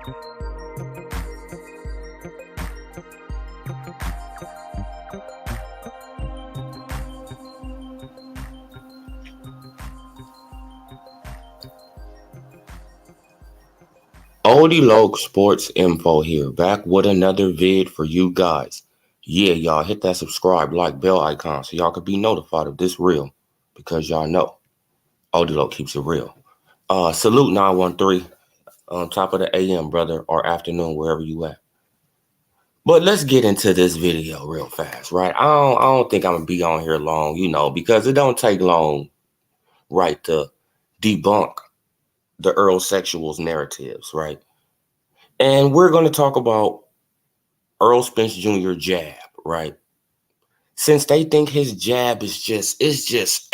Oldie Loc Sports Info here, back with another vid for you guys. Yeah, y'all hit that subscribe, like, bell icon so y'all can be notified of this reel because y'all know Oldie Loc keeps it real. Salute 913 on top of the AM, brother, or afternoon, wherever you at. But let's get into this video real fast, right? I don't think I'm gonna be on here long, because it don't take long, right, to debunk the Errol sexuals narratives, right? And we're going to talk about Errol Spence Jr. jab, right? Since they think his jab is just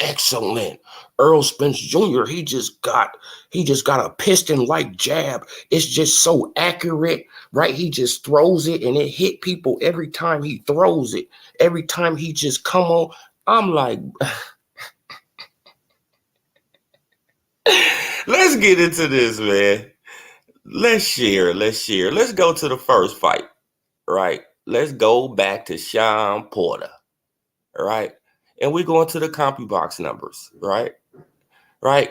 excellent. Errol Spence Jr., he just got a piston-like jab. It's just so accurate, right? He just throws it and it hit people every time he throws it. Every time he just come on. I'm like, let's get into this, man. Let's share. Let's go to the first fight, right? Let's go back to Sean Porter. Right? And we're going to the CompuBox numbers, right? Right?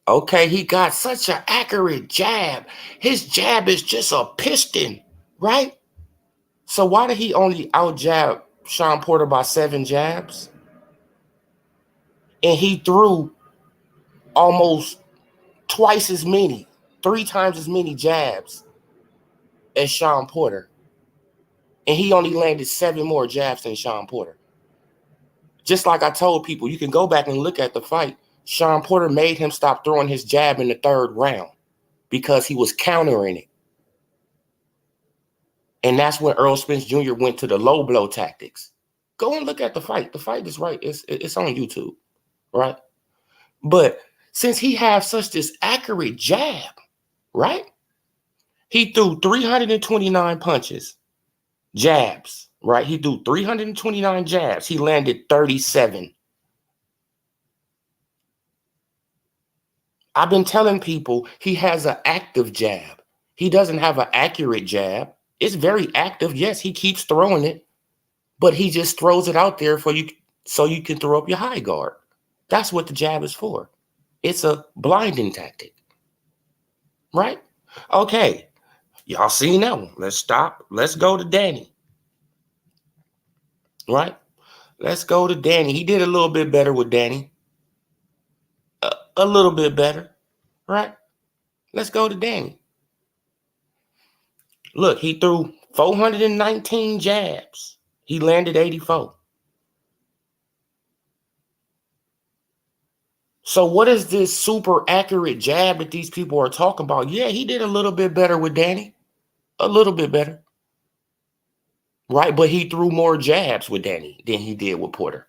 Okay, he got such an accurate jab. His jab is just a piston, right? So why did he only out jab Sean Porter by 7 jabs? And he threw almost twice as many, 3 times as many jabs as Sean Porter. And he only landed 7 more jabs than Sean Porter. Just like I told people, you can go back and look at the fight. Sean Porter made him stop throwing his jab in the 3rd round because he was countering it. And that's when Errol Spence Jr. went to the low blow tactics. Go and look at the fight. The fight is right. It's on YouTube, right? But since he has such this accurate jab, right? He threw 329 punches, jabs, right? He threw 329 jabs. He landed 37. I've been telling people he has an active jab. He doesn't have an accurate jab. It's very active. Yes, he keeps throwing it, but he just throws it out there for you so you can throw up your high guard. That's what the jab is for. It's a blinding tactic, right? Okay, y'all seen that one. Let's stop. Let's go to Danny, right? Let's go to Danny. He did a little bit better with Danny. A little bit better, right? Let's go to Danny. Look, he threw 419 jabs. He landed 84. So what is this super accurate jab that these people are talking about? Yeah, he did a little bit better with Danny. A little bit better. Right? But he threw more jabs with Danny than he did with Porter.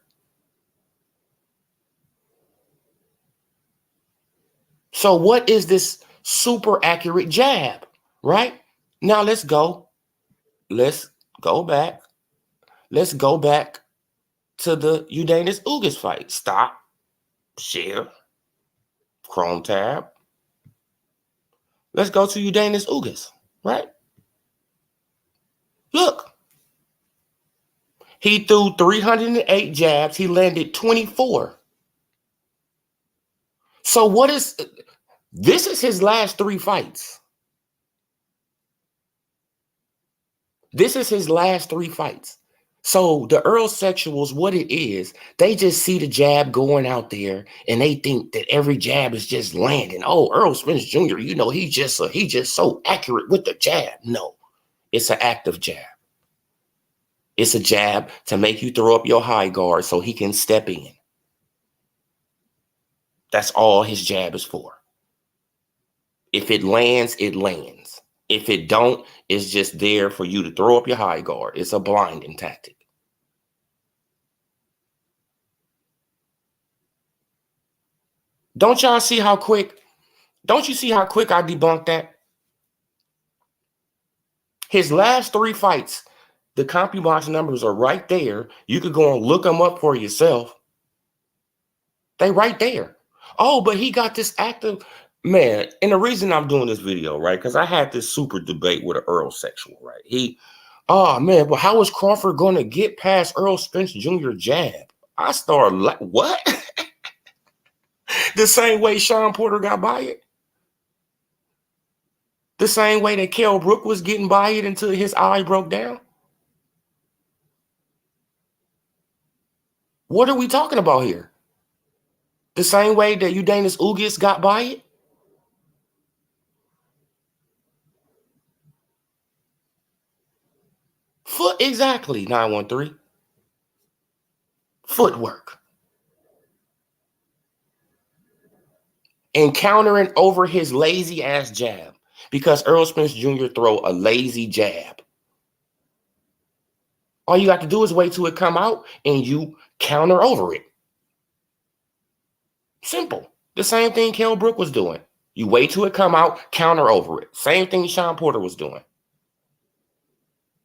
So what is this super accurate jab? Right? Now let's go. Let's go back. Let's go back to the Udanis Ugas fight. Stop. Share. Chrome tab. Let's go to Udanis Ugas, right? Look. He threw 308 jabs. He landed 24. So this is his last 3 fights. This is his last 3 fights. So the Errol sexuals, what it is, they just see the jab going out there and they think that every jab is just landing. Oh, Errol Spence Jr., he's just so accurate with the jab. No, it's an active jab. It's a jab to make you throw up your high guard so he can step in. That's all his jab is for. If it lands, it lands. If it don't, it's just there for you to throw up your high guard. It's a blinding tactic. Don't you see how quick I debunked that? His last 3 fights, the CompuBox numbers are right there. You could go and look them up for yourself. They right there. Oh, but he got this active. Man, and the reason I'm doing this video, right? Because I had this super debate with an Earl sexual, right? Oh man, but how is Crawford going to get past Earl Spence Jr. jab? I started like, what? The same way Sean Porter got by it? The same way that Kell Brook was getting by it until his eye broke down? What are we talking about here? The same way that Udanis Ugis got by it? Exactly, 913. Footwork. And countering over his lazy ass jab. Because Earl Spence Jr. throw a lazy jab. All you got to do is wait till it come out and you counter over it. Simple. The same thing Kell Brook was doing. You wait till it come out, counter over it. Same thing Sean Porter was doing.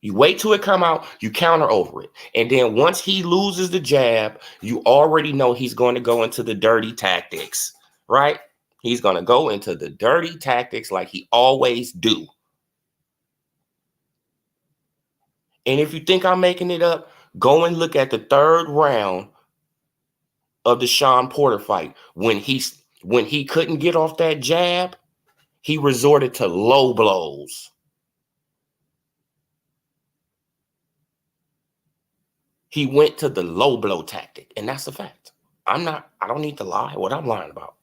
You wait till it come out, you counter over it. And then once he loses the jab, you already know he's going to go into the dirty tactics, right? He's going to go into the dirty tactics like he always do. And if you think I'm making it up, go and look at the third round of the Sean Porter fight. When he couldn't get off that jab, he resorted to low blows. He went to the low blow tactic, and that's a fact. I don't need to lie what I'm lying about.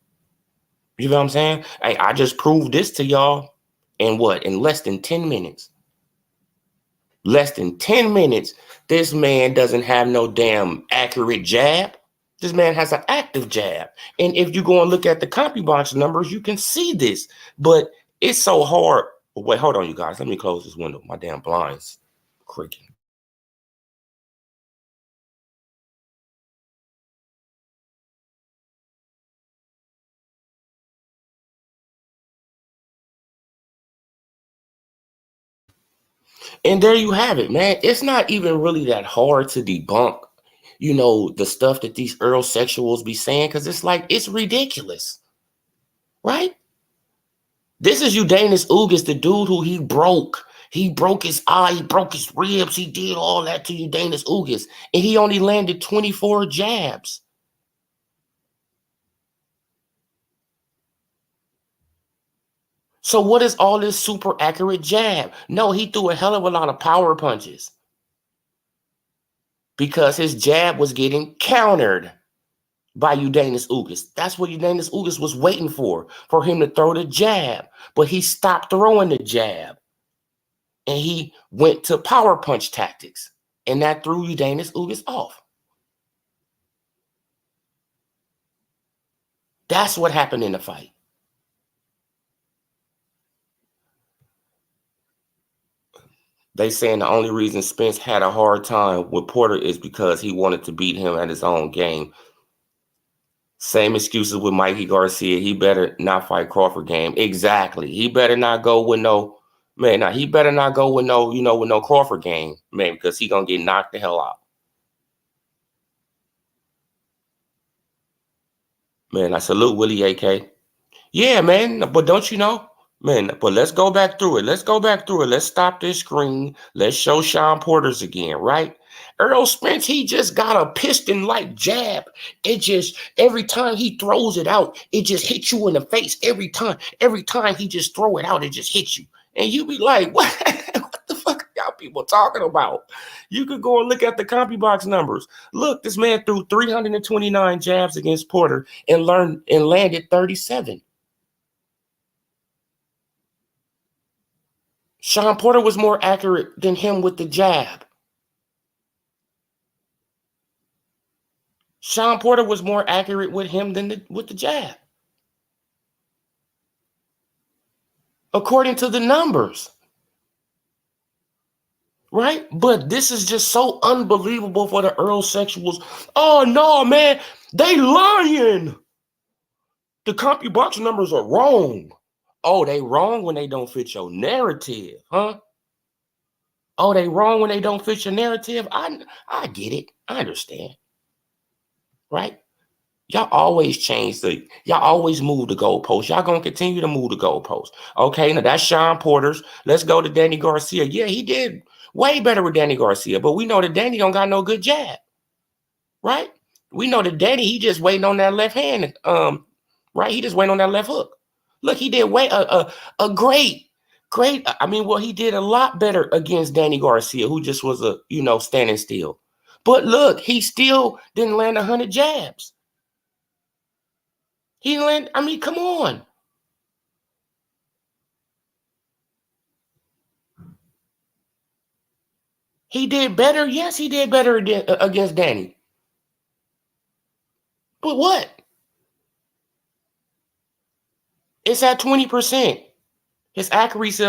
You know what I'm saying? Hey, I just proved this to y'all in less than 10 minutes. Less than 10 minutes, this man doesn't have no damn accurate jab. This man has an active jab. And if you go and look at the CompuBox numbers, you can see this. But it's so hard. Wait, hold on, you guys. Let me close this window. My damn blinds creaking. And there you have it, man. It's not even really that hard to debunk, the stuff that these Earl sexuals be saying, because it's like, it's ridiculous, right? This is Udanis Ugis, the dude who he broke. He broke his eye, he broke his ribs, he did all that to Udanis Ugis, and he only landed 24 jabs. So what is all this super accurate jab? No, he threw a hell of a lot of power punches because his jab was getting countered by Udanis Ugis. That's what Udanis Ugis was waiting for him to throw the jab. But he stopped throwing the jab. And he went to power punch tactics. And that threw Udanis Ugis off. That's what happened in the fight. They saying the only reason Spence had a hard time with Porter is because he wanted to beat him at his own game. Same excuses with Mikey Garcia. He better not fight Crawford game. Exactly. He better not go with no, man, now he better not go with no, with no Crawford game, man, because he gonna get knocked the hell out. Man, I salute Willie AK. Yeah, man, but don't you know? Man, but let's go back through it. Let's stop this screen. Let's show Sean Porter's again, right? Errol Spence, he just got a piston-like jab. It just, every time he throws it out, it just hits you in the face. Every time he just throw it out, it just hits you. And you be like, what? What the fuck are y'all people talking about? You could go and look at the CompuBox numbers. Look, this man threw 329 jabs against Porter and landed 37. Sean Porter was more accurate than him with the jab. Sean Porter was more accurate with him than with the jab. According to the numbers. Right? But this is just so unbelievable for the Earl sexuals. Oh, no, man. They lying. The CompuBox numbers are wrong. Oh, they wrong when they don't fit your narrative, huh? Oh, they wrong when they don't fit your narrative? I get it. I understand. Right? Y'all always y'all always move the goalposts. Y'all gonna continue to move the goalposts. Okay, now that's Sean Porter's. Let's go to Danny Garcia. Yeah, he did way better with Danny Garcia, but we know that Danny don't got no good jab, right? We know that Danny, he just waiting on that left hand, right? He just waiting on that left hook. Look, he did a great. I mean, well, he did a lot better against Danny Garcia, who just was standing still. But look, he still didn't land 100 jabs. He landed, I mean, come on. He did better. Yes, he did better against Danny. But what? It's at 20%. His accuracy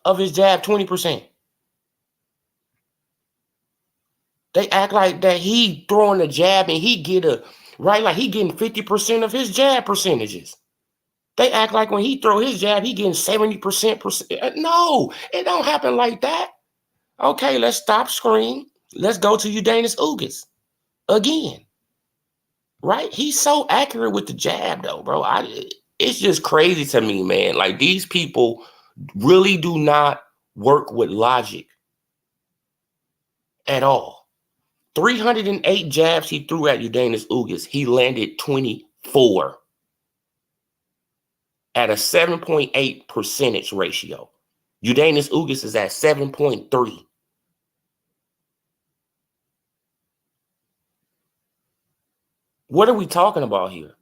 of his jab, 20%. They act like that he throwing a jab and he get like he getting 50% of his jab percentages. They act like when he throw his jab, he getting 70%. No, it don't happen like that. Okay, let's stop screen. Let's go to Udanis Ugas again. Right? He's so accurate with the jab, though, bro. It's just crazy to me, man. Like, these people really do not work with logic at all. 308 jabs he threw at Udanis Ugas. He landed 24 at a 7.8 percentage ratio. Udanis Ugas is at 7.3. What are we talking about here?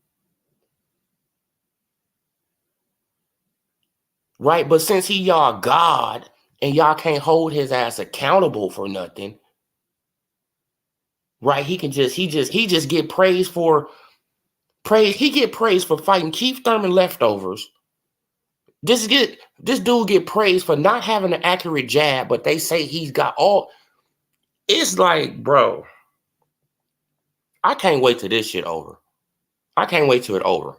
Right? But since he y'all God and y'all can't hold his ass accountable for nothing, right? He just get praise for praise. He get praised for fighting Keith Thurman leftovers. This dude get praised for not having an accurate jab, but they say he's got all. It's like, bro, I can't wait till this shit over. I can't wait till it over.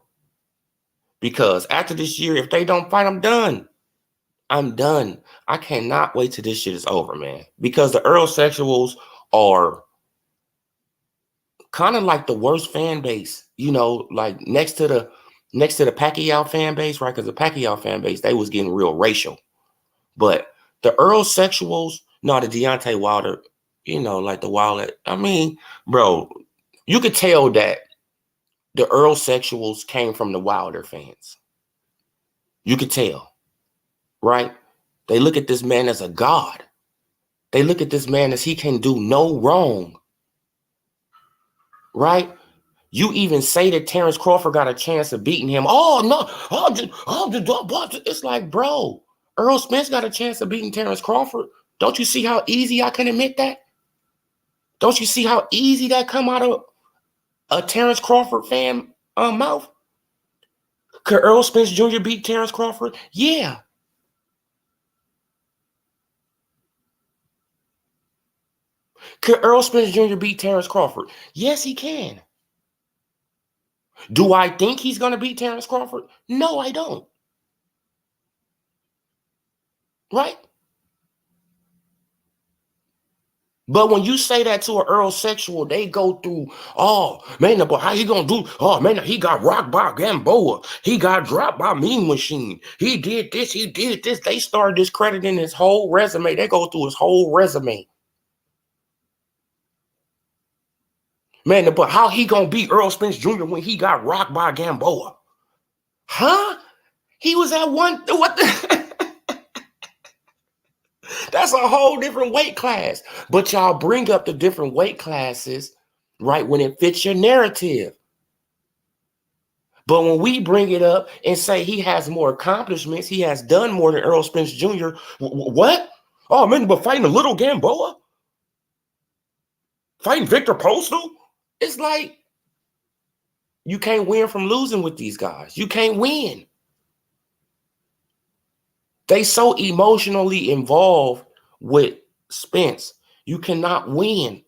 Because after this year, if they don't fight, I'm done. I'm done. I cannot wait till this shit is over, man. Because the Errol sexuals are kind of like the worst fan base, like next to the Pacquiao fan base, right? Because the Pacquiao fan base, they was getting real racial. But the Errol sexuals, no, the Deontay Wilder, like the Wilder. I mean, bro, you could tell that the Errol sexuals came from the Wilder fans. You could tell, right? They look at this man as a god. They look at this man as he can do no wrong, right? You even say that Terrence Crawford got a chance of beating him. Oh, no. It's like, bro, Errol Spence got a chance of beating Terrence Crawford. Don't you see how easy I can admit that? Don't you see how easy that come out of a Terrence Crawford fan mouth? Could Errol Spence Jr. beat Terrence Crawford? Yeah. Could Errol Spence Jr. beat Terrence Crawford? Yes, he can. Do I think he's going to beat Terrence Crawford? No, I don't. Right? But when you say that to an Errol sexual, they go through, oh, man, but how he going to do? Oh, man, he got rocked by Gamboa. He got dropped by Mean Machine. He did this. He did this. They start discrediting his whole resume. They go through his whole resume. Man, but how he going to beat Errol Spence Jr. when he got rocked by Gamboa? Huh? He was at one, what the? That's a whole different weight class. But y'all bring up the different weight classes, right, when it fits your narrative. But when we bring it up and say he has more accomplishments, he has done more than Errol Spence Jr., what? Oh, man, but fighting a little Gamboa? Fighting Victor Postal? It's like, you can't win from losing with these guys. You can't win. They so emotionally involved with Spence. You cannot win.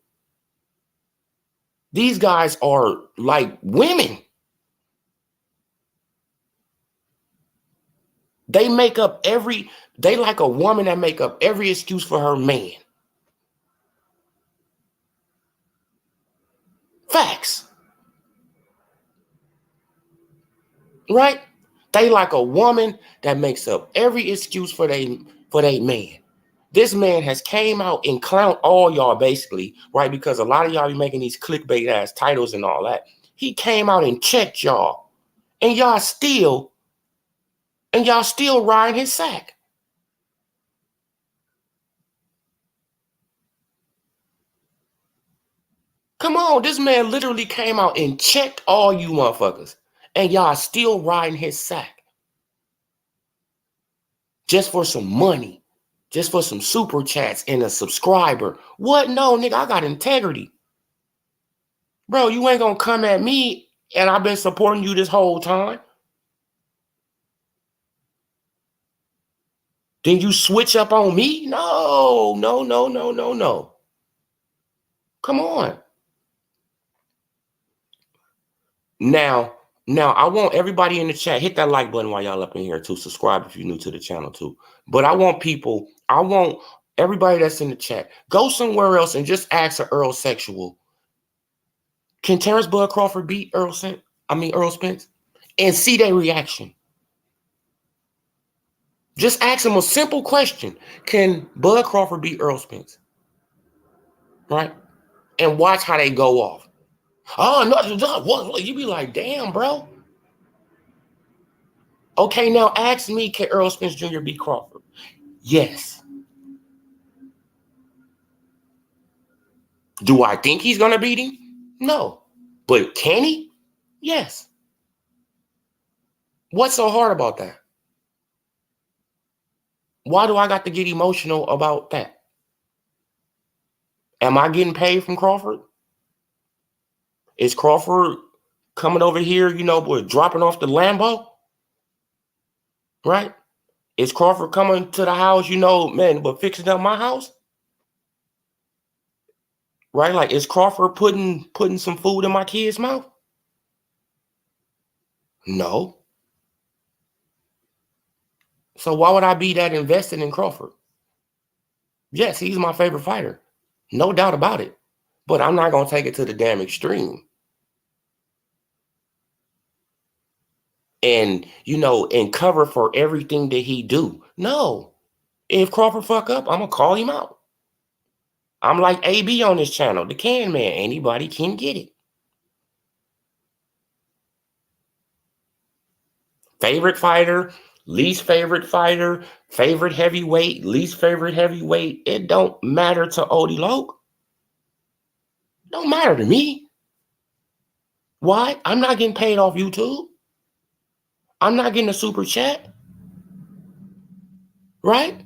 These guys are like women. They like a woman that make up every excuse for her man. Facts. right? They like a woman that makes up every excuse for they man. This man has came out and clowned all y'all basically, right? Because a lot of y'all be making these clickbait ass titles and all that. He came out and checked y'all, and y'all still riding his sack. Come on, this man literally came out and checked all you motherfuckers, and y'all still riding his sack just for some money, just for some super chats and a subscriber. What? No, nigga, I got integrity. Bro, you ain't gonna come at me and I've been supporting you this whole time. Then you switch up on me? No, no, no, no, no, no. Come on. Now, I want everybody in the chat, hit that like button while y'all up in here too. Subscribe if you're new to the channel too. But I want everybody that's in the chat, go somewhere else and just ask an Earl sexual. Can Terrence Bud Crawford beat Earl Spence? And see their reaction. Just ask them a simple question. Can Bud Crawford beat Earl Spence? Right? And watch how they go off. Oh, no, what? You be like, damn, bro. Okay, now ask me, can Earl Spence Jr. beat Crawford? Yes. Do I think he's going to beat him? No. But can he? Yes. What's so hard about that? Why do I got to get emotional about that? Am I getting paid from Crawford? Is Crawford coming over here, dropping off the Lambo? Right? Is Crawford coming to the house, but fixing up my house? Right? Like, is Crawford putting some food in my kid's mouth? No. So why would I be that invested in Crawford? Yes, he's my favorite fighter. No doubt about it. But I'm not going to take it to the damn extreme. And, and cover for everything that he do. No. If Crawford fuck up, I'm going to call him out. I'm like AB on this channel, the can man. Anybody can get it. Favorite fighter, least favorite fighter, favorite heavyweight, least favorite heavyweight. It don't matter to Odie Loke. Don't matter to me. Why? I'm not getting paid off YouTube. I'm not getting a super chat. Right?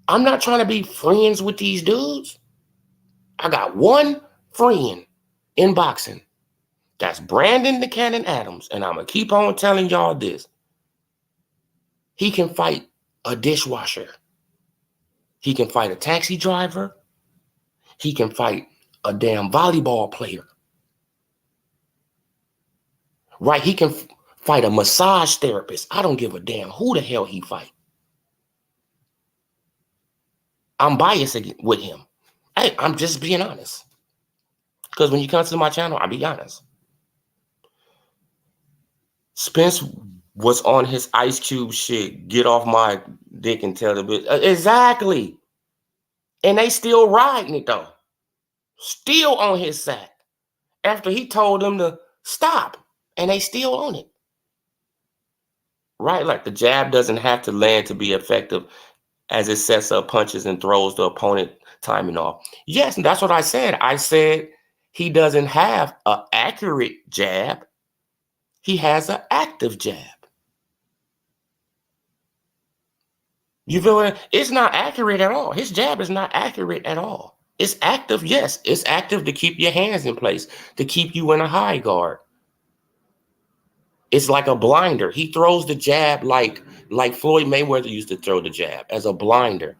I'm not trying to be friends with these dudes. I got one friend in boxing. That's Brandon the Cannon Adams. And I'm going to keep on telling y'all this. He can fight a dishwasher. He can fight a taxi driver. He can fight a damn volleyball player. Right? He can fight a massage therapist. I don't give a damn who the hell he fight. I'm biased with him. Hey, I'm just being honest. Because when you come to my channel, I'll be honest. Spence was on his Ice Cube shit. Get off my dick and tell the bitch. Exactly. And they still riding it though. Still on his sack. After he told them to stop. And they still on it. Right? Like the jab doesn't have to land to be effective as it sets up punches and throws the opponent timing off. Yes, and that's what I said. I said he doesn't have an accurate jab. He has an active jab. You feel it? It's not accurate at all. His jab is not accurate at all. It's active, yes. It's active to keep your hands in place, to keep you in a high guard. It's like a blinder. He throws the jab like Floyd Mayweather used to throw the jab, as a blinder.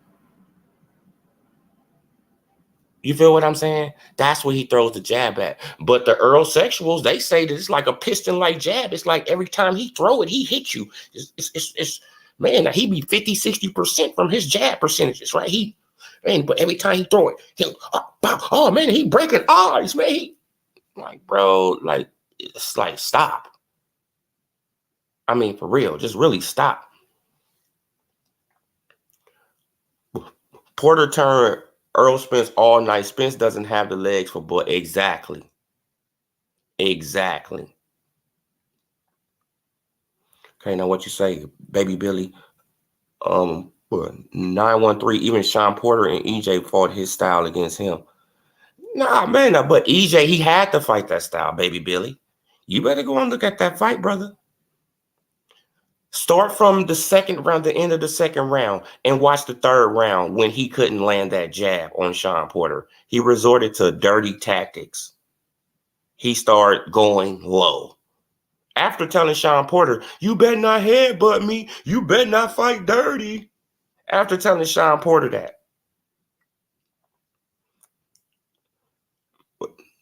You feel what I'm saying? That's what he throws the jab at. But the Earl sexuals, they say that it's like a piston-like jab. It's like every time he throw it, he hits you. It's man, he be 50, 60% from his jab percentages, right? But every time he throw it, oh man, he breaking eyes, man. Like, bro, like, it's like, stop. I mean, for real, just really stop. Porter turned Earl Spence all night. Spence doesn't have the legs for boy. Exactly. Exactly. Okay, now what you say, baby Billy? 913. Even Sean Porter and EJ fought his style against him. Nah, man, but EJ, he had to fight that style, baby Billy. You better go and look at that fight, brother. Start from the second round, the end of the second round, and watch the third round when he couldn't land that jab on Sean Porter. He resorted to dirty tactics. He started going low. After telling Sean Porter, you better not headbutt me. You better not fight dirty. After telling Sean Porter that.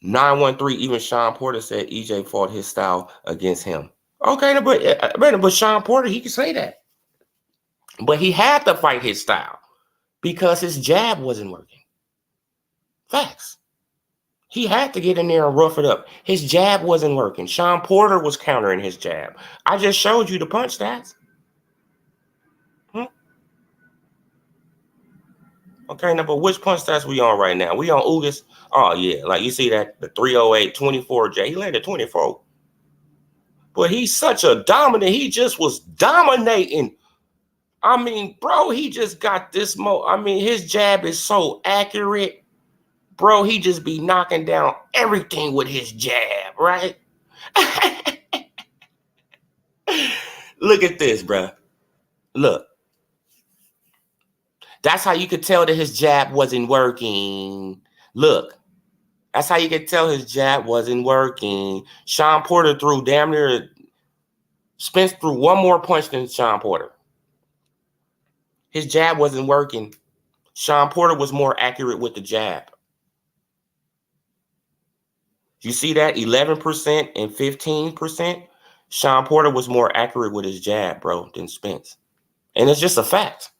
913, even Sean Porter said EJ fought his style against him. Okay, but Sean Porter, he can say that. But he had to fight his style because his jab wasn't working. Facts. He had to get in there and rough it up. His jab wasn't working. Sean Porter was countering his jab. I just showed you the punch stats. Okay, now, but which punch stats we on right now? We on Ugas? Oh, yeah. Like, you see that? The 308, 24J. He landed 24. But he's such a dominant. He just was dominating. I mean, bro, he just got this his jab is so accurate. Bro, he just be knocking down everything with his jab, right? Look at this, bro. Look. That's how you could tell that his jab wasn't working. Look. That's how you could tell his jab wasn't working. Sean Porter threw damn near. Spence threw one more punch than Sean Porter. His jab wasn't working. Sean Porter was more accurate with the jab. You see that? 11% and 15%. Sean Porter was more accurate with his jab, bro, than Spence. And it's just a fact.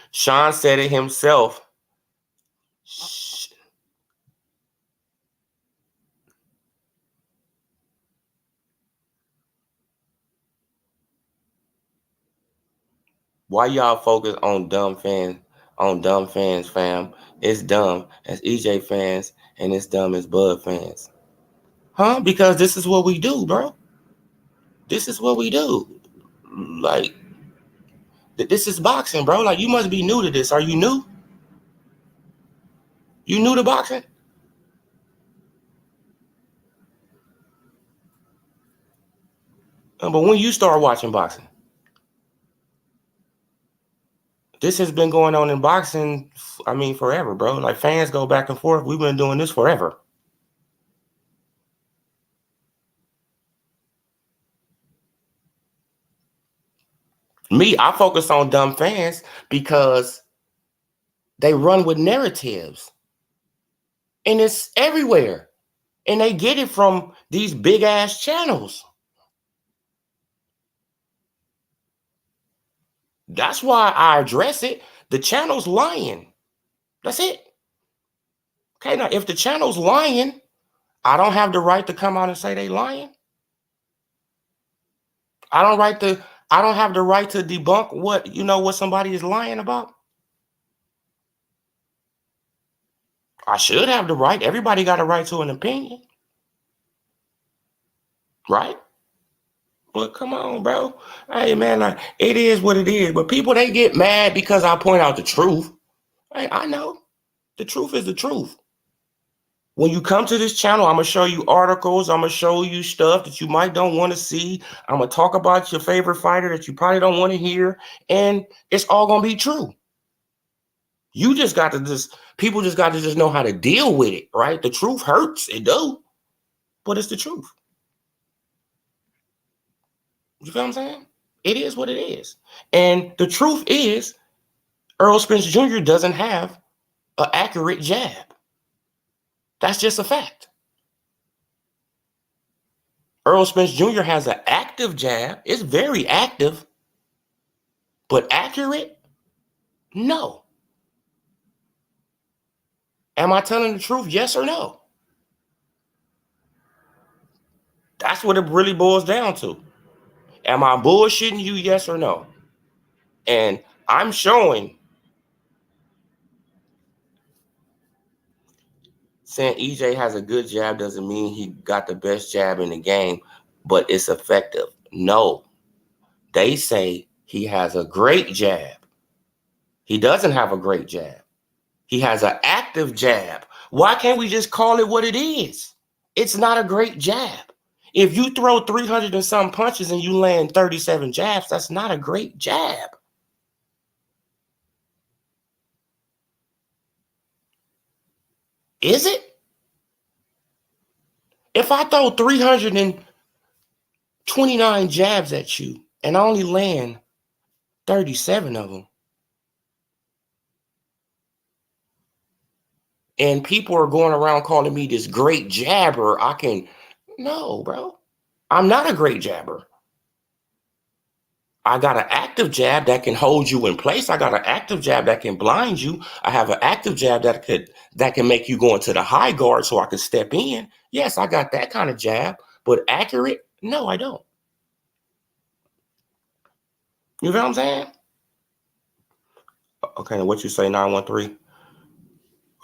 Sean said it himself. Why y'all focus on dumb fans, fam? It's dumb as EJ fans, and it's dumb as Bud fans. Huh? Because this is what we do, bro. This is what we do. Like, this is boxing, bro. Like, you must be new to this. Are you new? You new to boxing? But when you start watching boxing? This has been going on in boxing, forever, bro. Like, fans go back and forth. We've been doing this forever. Me, I focus on dumb fans because they run with narratives. And it's everywhere. And they get it from these big ass channels. That's why I address it. The channel's lying. That's it. Okay, now if the channel's lying, I don't have the right to come out and say they lying. I don't have the right to debunk what somebody is lying about. I should have the right. Everybody got a right to an opinion. Right? But come on, bro. Hey, man, like, it is what it is. But people, they get mad because I point out the truth. Hey, I know. The truth is the truth. When you come to this channel, I'm going to show you articles. I'm going to show you stuff that you might don't want to see. I'm going to talk about your favorite fighter that you probably don't want to hear. And it's all going to be true. People just got to just know how to deal with it, right? The truth hurts. It do. But it's the truth. You feel what I'm saying? It is what it is. And the truth is, Errol Spence Jr. doesn't have an accurate jab. That's just a fact. Errol Spence Jr. has an active jab. It's very active. But accurate? No. Am I telling the truth? Yes or no? That's what it really boils down to. Am I bullshitting you, yes or no? And I'm showing, saying EJ has a good jab doesn't mean he got the best jab in the game, but it's effective. No, they say he has a great jab. He doesn't have a great jab. He has an active jab. Why can't we just call it what it is? It's not a great jab. If you throw 300 and some punches and you land 37 jabs, that's not a great jab. Is it? If I throw 329 jabs at you and I only land 37 of them, and people are going around calling me this great jabber, no, bro. I'm not a great jabber. I got an active jab that can hold you in place. I got an active jab that can blind you. I have an active jab that can make you go into the high guard so I can step in. Yes, I got that kind of jab, but accurate? No, I don't. You know what I'm saying? Okay, what you say, 913?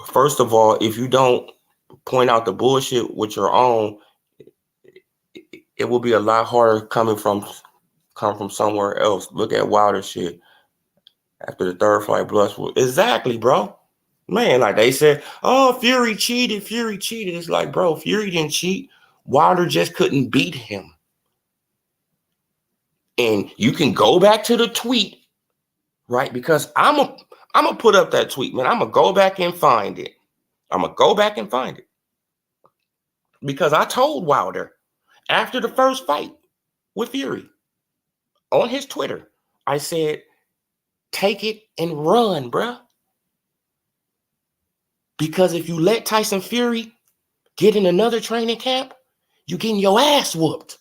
First of all, if you don't point out the bullshit with your own, it will be a lot harder come from somewhere else. Look at Wilder shit after the third fight, exactly, bro. Man, like they said, oh, Fury cheated. It's like, bro, Fury didn't cheat. Wilder just couldn't beat him. And you can go back to the tweet, right? Because I'm gonna put up that tweet, man. I'm gonna go back and find it. Because I told Wilder after the first fight with Fury on his Twitter, I said, take it and run, bruh. Because if you let Tyson Fury get in another training camp, you getting your ass whooped.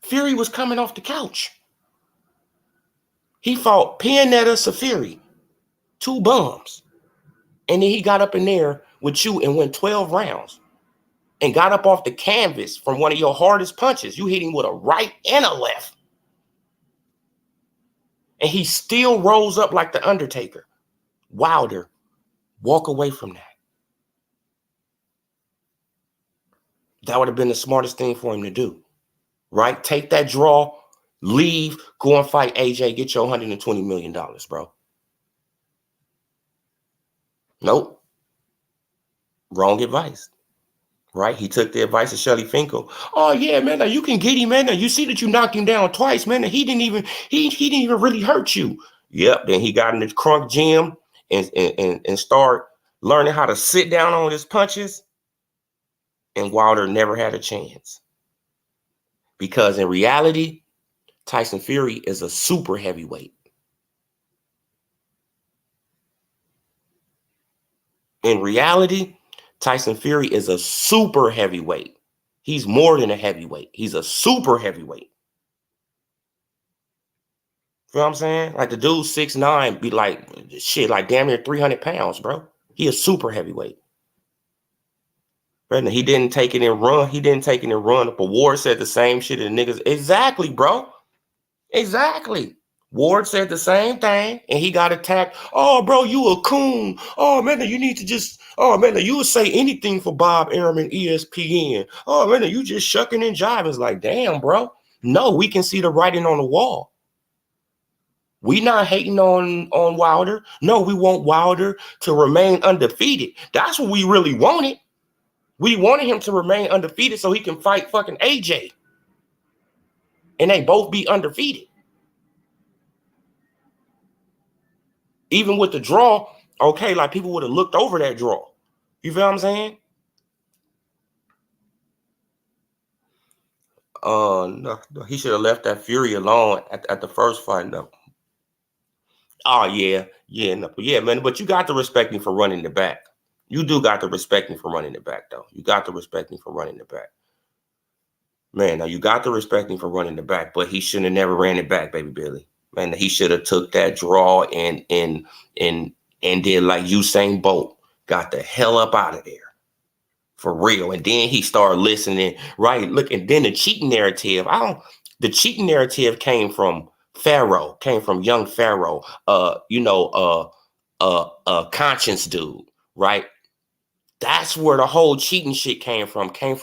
Fury was coming off the couch. He fought Pianetta Safiri, 2 bums. And then he got up in there with you and went 12 rounds and got up off the canvas from one of your hardest punches. You hit him with a right and a left. And he still rose up like the Undertaker. Wilder, walk away from that. That would have been the smartest thing for him to do, right? Take that draw, leave, go and fight AJ, get your $120 million, bro. Nope. Wrong advice, right? He took the advice of Shelly Finkel. Oh yeah, man, now you can get him, man. Now you see that you knocked him down twice, man. He didn't even really hurt you. Yep. Then he got in the crunk gym and start learning how to sit down on his punches. And Wilder never had a chance. Because in reality, Tyson Fury is a super heavyweight. In reality, Tyson Fury is a super heavyweight. He's more than a heavyweight. He's a super heavyweight. You know what I'm saying? Like the dude 6'9", be like, shit, like damn near 300 pounds, bro. He a super heavyweight. He didn't take it and run. But Ward said the same shit to the niggas. Exactly, bro. Exactly. Ward said the same thing, and he got attacked. Oh, bro, you a coon. Oh, man, you need to just, oh, man, you would say anything for Bob Arum and ESPN. Oh, man, you just shucking and jiving. It's like, damn, bro. No, we can see the writing on the wall. We not hating on Wilder. No, we want Wilder to remain undefeated. That's what we really wanted. We wanted him to remain undefeated so he can fight fucking AJ. And they both be undefeated. Even with the draw, okay, like people would have looked over that draw. You feel what I'm saying? No, he should have left that Fury alone at the first fight. No. Oh yeah, man. But you got to respect me for running the back. You do got to respect me for running the back, though. You got to respect me for running the back. Man, now you got to respect me for running the back, but he shouldn't have never ran it back, baby Billy. Man, he should have took that draw and did like Usain Bolt, got the hell up out of there. For real. And then he started listening, right? Look, and then the cheating narrative. The cheating narrative came from Pharaoh, came from young Pharaoh, conscience dude, right? That's where the whole cheating shit came from. It came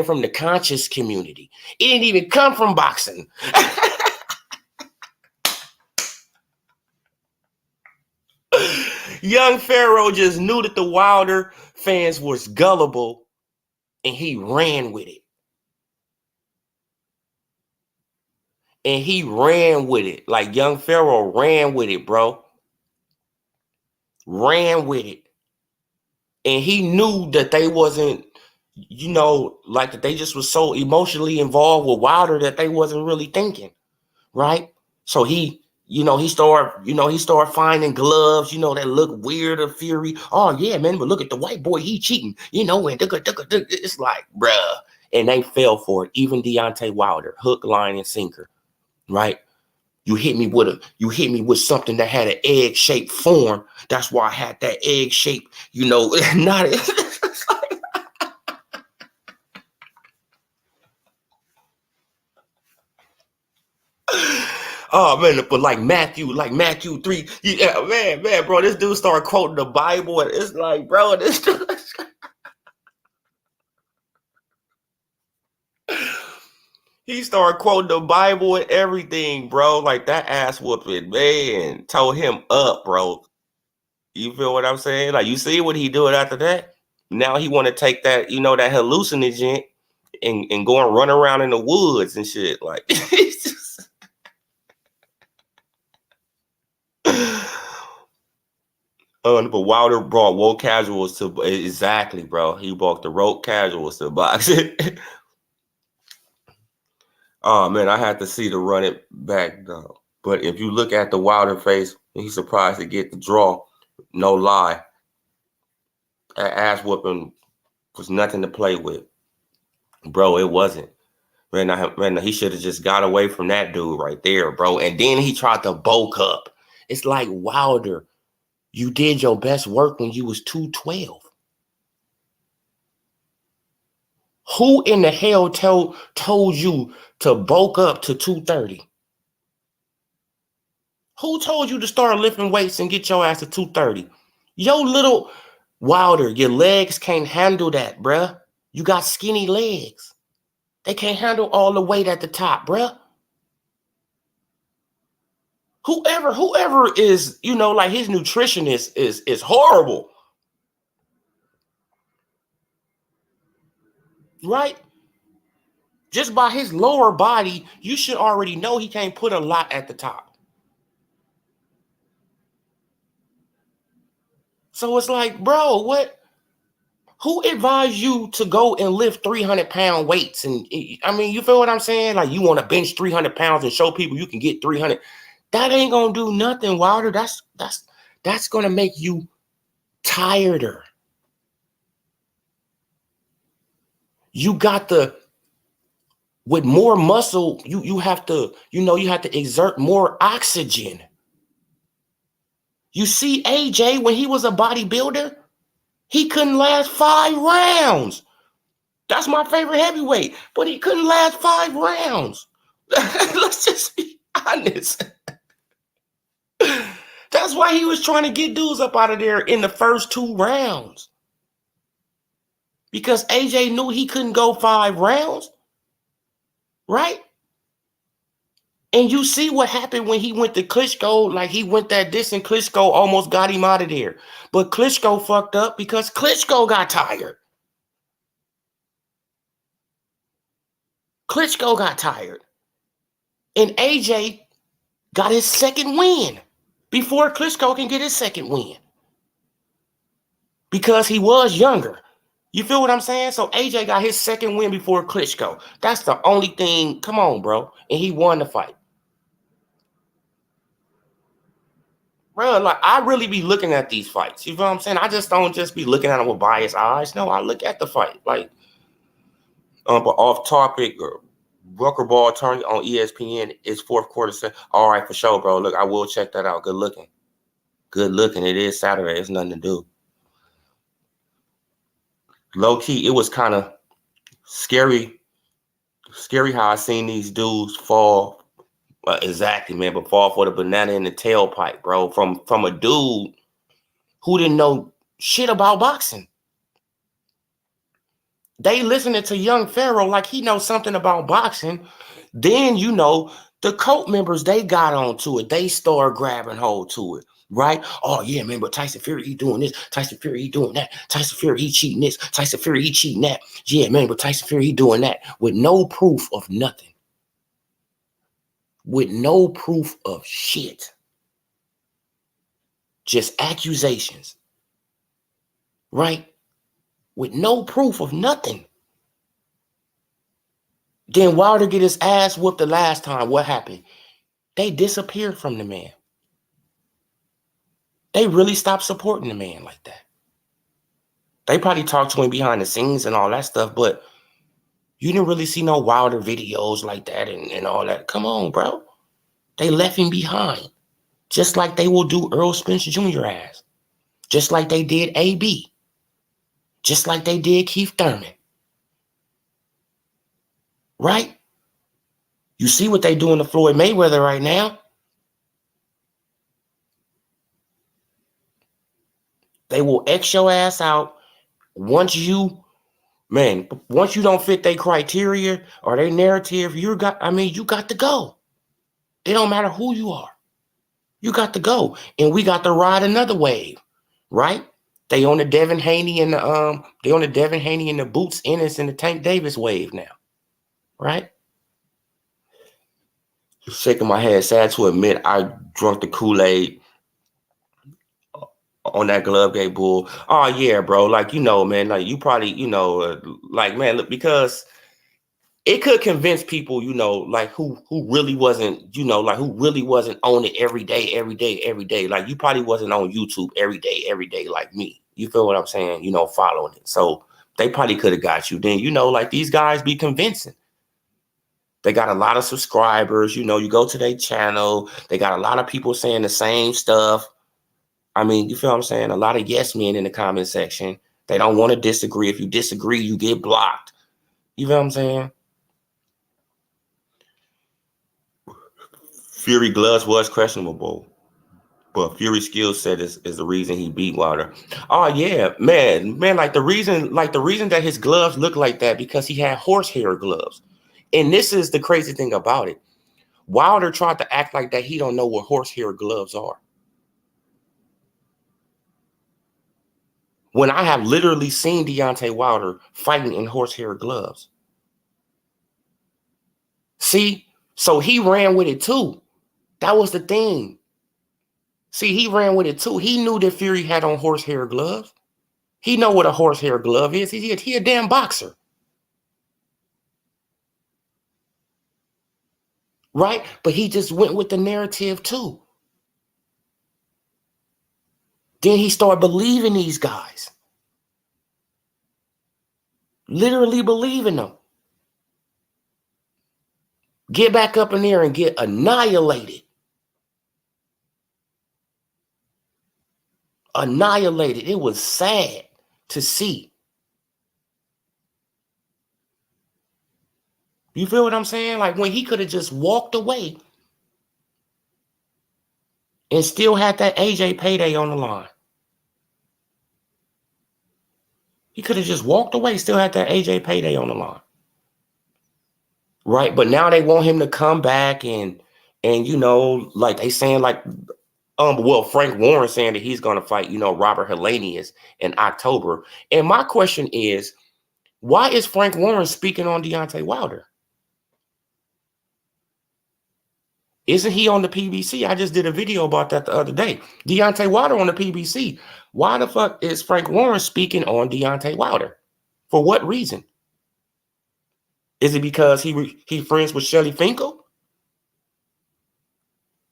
from the conscious community. It didn't even come from boxing. Young Pharaoh just knew that the Wilder fans was gullible, and he ran with it. And he ran with it. Like young Pharaoh ran with it, bro. Ran with it. And he knew that they wasn't, like that they just was so emotionally involved with Wilder that they wasn't really thinking, right? So he started finding gloves, that look weird or Fury. Oh yeah, man, but look at the white boy, he cheating, and it's like, bruh. And they fell for it. Even Deontay Wilder, hook, line, and sinker, right? You hit me with something that had an egg-shaped form. That's why I had that egg shape, not oh man, but like Matthew 3, yeah, man, bro, this dude started quoting the Bible, and it's like, bro, this dude, he started quoting the Bible and everything, bro. Like that ass whooping, man, tore him up, bro. You feel what I'm saying? Like you see what he doing after that? Now he want to take that, that hallucinogen and go and run around in the woods and shit. Like but Wilder brought woke casuals to exactly, bro. He brought the woke casuals to boxing. Oh man, I had to see the run it back though. But if you look at the Wilder face, he's surprised to get the draw. No lie, that ass whooping was nothing to play with, bro. It wasn't. Man, he should have just got away from that dude right there, bro. And then he tried to bulk up. It's like, Wilder, you did your best work when you was 212. Who in the hell told you to bulk up to 230? Who told you to start lifting weights and get your ass to 230? Yo, little Wilder, your legs can't handle that, bruh. You got skinny legs. They can't handle all the weight at the top, bruh. Whoever is, like his nutritionist is horrible, right? Just by his lower body, you should already know he can't put a lot at the top. So it's like, bro, what? Who advised you to go and lift 300-pound weights? And I mean, you feel what I'm saying? Like you want to bench 300 pounds and show people you can get 300. That ain't gonna do nothing, Wilder. That's gonna make you tireder. You got with more muscle, you have to, you have to exert more oxygen. You see AJ, when he was a bodybuilder, he couldn't last 5 rounds. That's my favorite heavyweight, but he couldn't last 5 rounds. Let's just be honest. That's why he was trying to get dudes up out of there in the first 2 rounds. Because AJ knew he couldn't go 5 rounds, right? And you see what happened when he went to Klitschko. Like he went that distance, Klitschko almost got him out of there. But Klitschko fucked up because Klitschko got tired. Klitschko got tired. And AJ got his second win before Klitschko can get his second win. Because he was younger. You feel what I'm saying? So AJ got his second win before Klitschko. That's the only thing. Come on, bro. And he won the fight. Bro, like I really be looking at these fights. You feel what I'm saying? I just don't just be looking at them with biased eyes. No, I look at the fight. Like, but off topic, Rucker Ball attorney on ESPN is fourth quarter. All right, for sure, bro. Look, I will check that out. Good looking. Good looking. It is Saturday. It's nothing to do. Low key, it was kind of scary, scary how I seen these dudes fall. Exactly, man, but fall for the banana in the tailpipe, bro, from a dude who didn't know shit about boxing. They listening to young Pharaoh like he knows something about boxing. Then, the cult members, they got onto it. They start grabbing hold to it, right? Oh, yeah, man, but Tyson Fury, he doing this. Tyson Fury, he doing that. Tyson Fury, he cheating this. Tyson Fury, he cheating that. Yeah, man, but Tyson Fury, he doing that with no proof of nothing. With no proof of shit. Just accusations, right? With no proof of nothing. Then Wilder get his ass whooped the last time. What happened? They disappeared from the man. They really stopped supporting the man like that. They probably talked to him behind the scenes and all that stuff, but you didn't really see no Wilder videos like that and all that. Come on, bro. They left him behind. Just like they will do Errol Spence Jr. ass. Just like they did AB. Just like they did Keith Thurman. Right? You see what they doing to Floyd Mayweather right now? They will X your ass out once you don't fit their criteria or their narrative. You got to go. It don't matter who you are. You got to go. And we got to ride another wave, right? They on the Devin Haney and the Boots Ennis and the Tank Davis wave now. Right? Shaking my head, sad to admit I drunk the Kool-Aid on that Glove Gate Bull. Oh yeah, bro. Like, man, like you probably, like, man, look, because it could convince people, like who really wasn't, like who really wasn't on it every day. Like you probably wasn't on YouTube every day like me. You feel what I'm saying? Following it. So they probably could have got you. Then, like these guys be convincing. They got a lot of subscribers. You go to their channel. They got a lot of people saying the same stuff. I mean, you feel what I'm saying? A lot of yes men in the comment section. They don't want to disagree. If you disagree, you get blocked. You feel what I'm saying? Fury gloves was questionable, but Fury's skill set is the reason he beat Wilder. Oh yeah, man, like the reason that his gloves look like that because he had horsehair gloves. And this is the crazy thing about it. Wilder tried to act like that he don't know what horsehair gloves are. When I have literally seen Deontay Wilder fighting in horsehair gloves. See? So he ran with it too. That was the thing. See, he ran with it too. He knew that Fury had on horsehair gloves. He know what a horsehair glove is. He a damn boxer. Right? But he just went with the narrative too. Then he started believing these guys. Literally believing them. Get back up in there and get annihilated. Annihilated. It was sad to see. You feel what I'm saying? Like when he could have just walked away and still had that AJ payday on the line. He could have just walked away, still had that AJ payday on the line. Right? But now they want him to come back and like they saying like, Frank Warren saying that he's going to fight, Robert Helenius in October. And my question is, why is Frank Warren speaking on Deontay Wilder? Isn't he on the PBC? I just did a video about that the other day. Deontay Wilder on the PBC. Why the fuck is Frank Warren speaking on Deontay Wilder? For what reason? Is it because he friends with Shelly Finkel?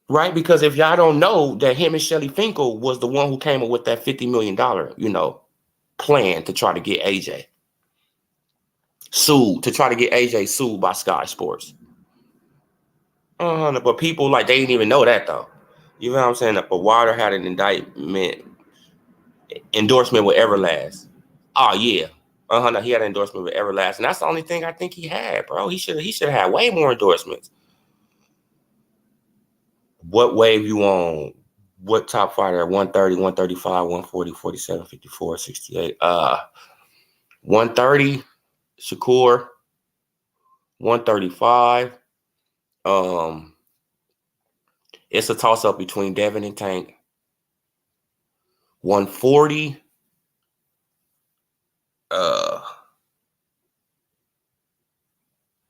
Right? Because if y'all don't know that him and Shelly Finkel was the one who came up with that $50 million, plan to try to get AJ sued, sued by Sky Sports. But people like they didn't even know that though. You know what I'm saying? But Wilder had an endorsement with Everlast. Oh yeah. No, he had an endorsement with Everlast, and that's the only thing I think he had, bro. He should have had way more endorsements. What wave you on? What top fighter? 130, 135, 140, 47, 54, 68. 130, Shakur. 135. It's a toss-up between Devin and Tank. 140.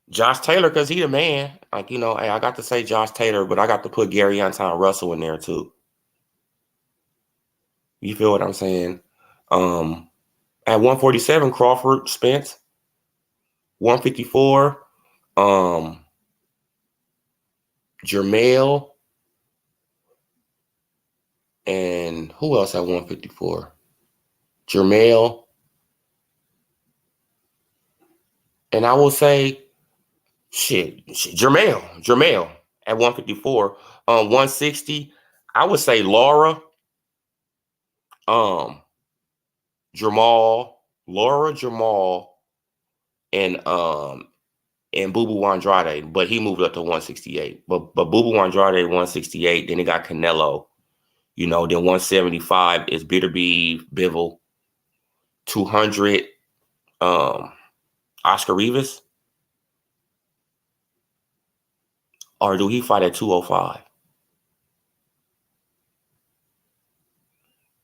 Josh Taylor, because he the man. Like, hey, I got to say Josh Taylor, but I got to put Gary Anton Russell in there too. You feel what I'm saying? At 147, Crawford, Spence. 154, Jermell. And who else at 154? Jermell. And I will say, Jermell at 154. 160, I would say Laura, Laura, Jamal, and Boo Boo Andrade, but he moved up to 168. But Boo Boo Andrade 168. Then he got Canelo. Then 175 is Bitterbeef, Bivol. 200, Oscar Rivas. Or do he fight at 205?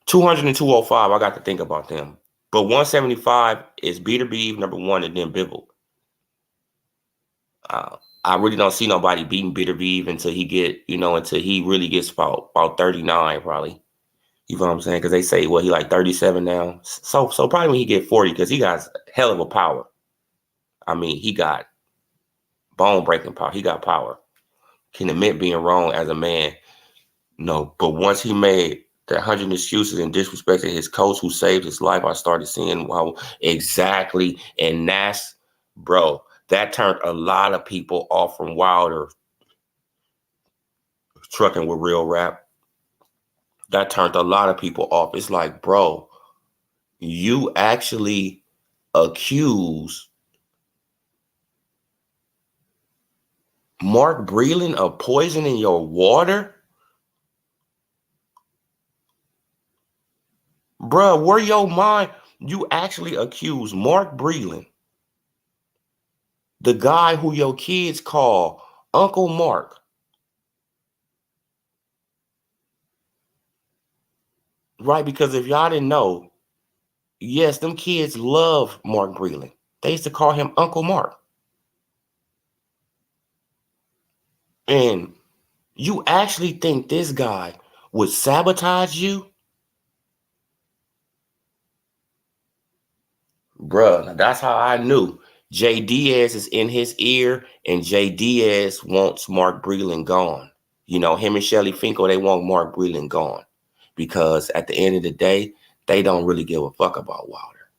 200 and 205, I got to think about them. But 175 is Bitterbeef, number one, and then Bivol. I really don't see nobody beating Bitterbeef until he really gets about 39, probably. You know what I'm saying? Because they say, he like 37 now. So probably when he get 40, because he got hell of a power. I mean, he got bone-breaking power. He got power. Can admit being wrong as a man. No, but once he made the 100 excuses and disrespected his coach who saved his life, I started seeing how exactly. And that's, bro, that turned a lot of people off from Wilder trucking with real rap. That turned a lot of people off. It's like, bro, you actually accuse Mark Breland of poisoning your water? Bruh, where your mind? You actually accuse Mark Breland, the guy who your kids call Uncle Mark. Right? Because if y'all didn't know, yes, them kids love Mark Breland. They used to call him Uncle Mark. And you actually think this guy would sabotage you? Bruh, that's how I knew. Jay Diaz is in his ear, and Jay Diaz wants Mark Breland gone. Him and Shelly Finkel, they want Mark Breland gone. Because at the end of the day, they don't really give a fuck about Wilder.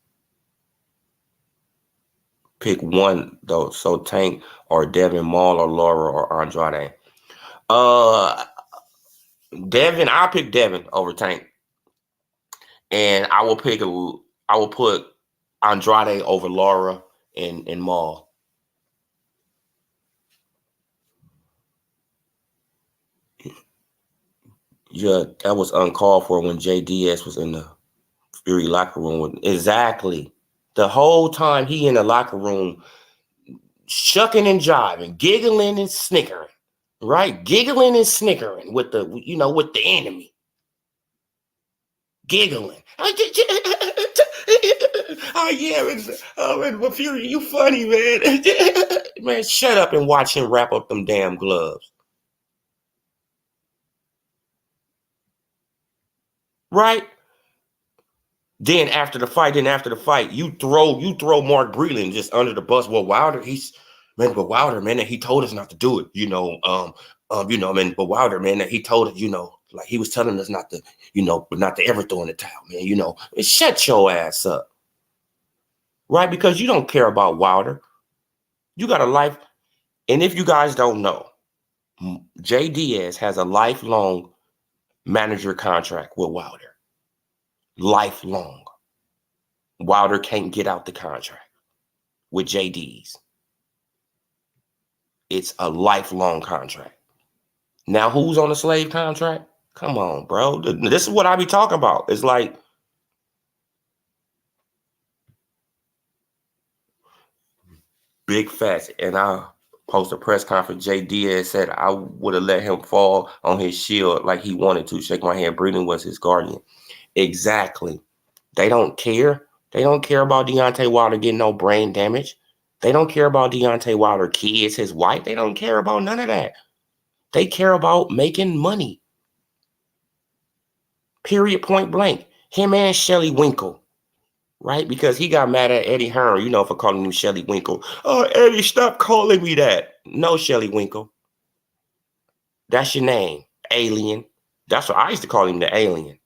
Pick one, though. So Tank or Devin, Maul or Laura or Andrade. Devin, I'll pick Devin over Tank. And I will put Andrade over Laura and Maul. Yeah, that was uncalled for when Jay Diaz was in the Fury locker room. Exactly. The whole time he in the locker room, shucking and jiving, giggling and snickering, right? Giggling and snickering with the enemy. Giggling. Oh yeah, and Fury, you funny, man. Man, shut up and watch him wrap up them damn gloves. Right? Then after the fight, you throw Mark Breland just under the bus. Well, Wilder, man, he told us not to do it. But Wilder, man, that he told us, like he was telling us not to, not to ever throw in the towel, man. Shut your ass up, right? Because you don't care about Wilder. You got a life, and if you guys don't know, Jay Diaz has a lifelong manager contract with Wilder. Lifelong. Wilder can't get out the contract with JD's. It's a lifelong contract. Now, who's on a slave contract? Come on, bro. This is what I be talking about. It's like, big facts. And I post a press conference. Jay Diaz said I would have let him fall on his shield like he wanted to. Shake my hand. Breeden was his guardian. Exactly. They don't care. They don't care about Deontay Wilder getting no brain damage. They don't care about Deontay Wilder kids, his wife. They don't care about none of that. They care about making money. Period, point blank. Him and Shelly Winkle, right? Because he got mad at Eddie Hearn, for calling him Shelly Winkle. Oh, Eddie, stop calling me that. No, Shelly Winkle. That's your name, alien. That's what I used to call him, the alien.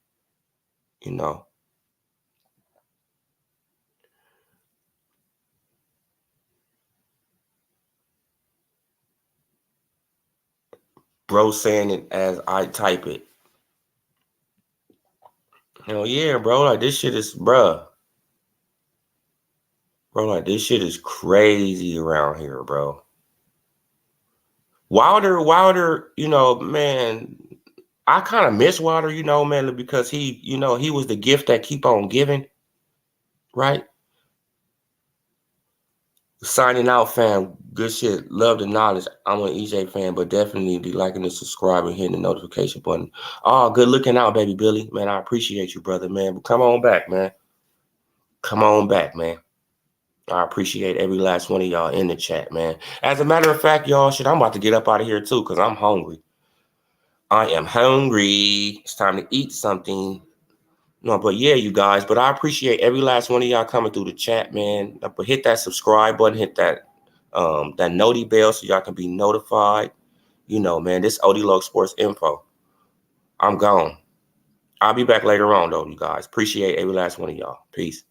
Bro saying it as I type it. Hell yeah, bro. Like, this shit is, bruh. Bro, like, this shit is crazy around here, bro. Wilder, man, I kind of miss Wilder, man, because he was the gift that keep on giving, right? Signing out, fam. Good shit. Love the knowledge. I'm an EJ fan, but definitely be liking and subscribing, hitting the notification button. Oh, good looking out, baby Billy. Man, I appreciate you, brother, man. But come on back, man. Come on back, man. I appreciate every last one of y'all in the chat, man. As a matter of fact, y'all, I'm about to get up out of here too, because I'm hungry. I am hungry. It's time to eat something. No, but yeah, you guys. But I appreciate every last one of y'all coming through the chat, man. But hit that subscribe button, hit that noti bell so y'all can be notified. Man, this OD Log Sports Info. I'm gone. I'll be back later on, though, you guys. Appreciate every last one of y'all. Peace.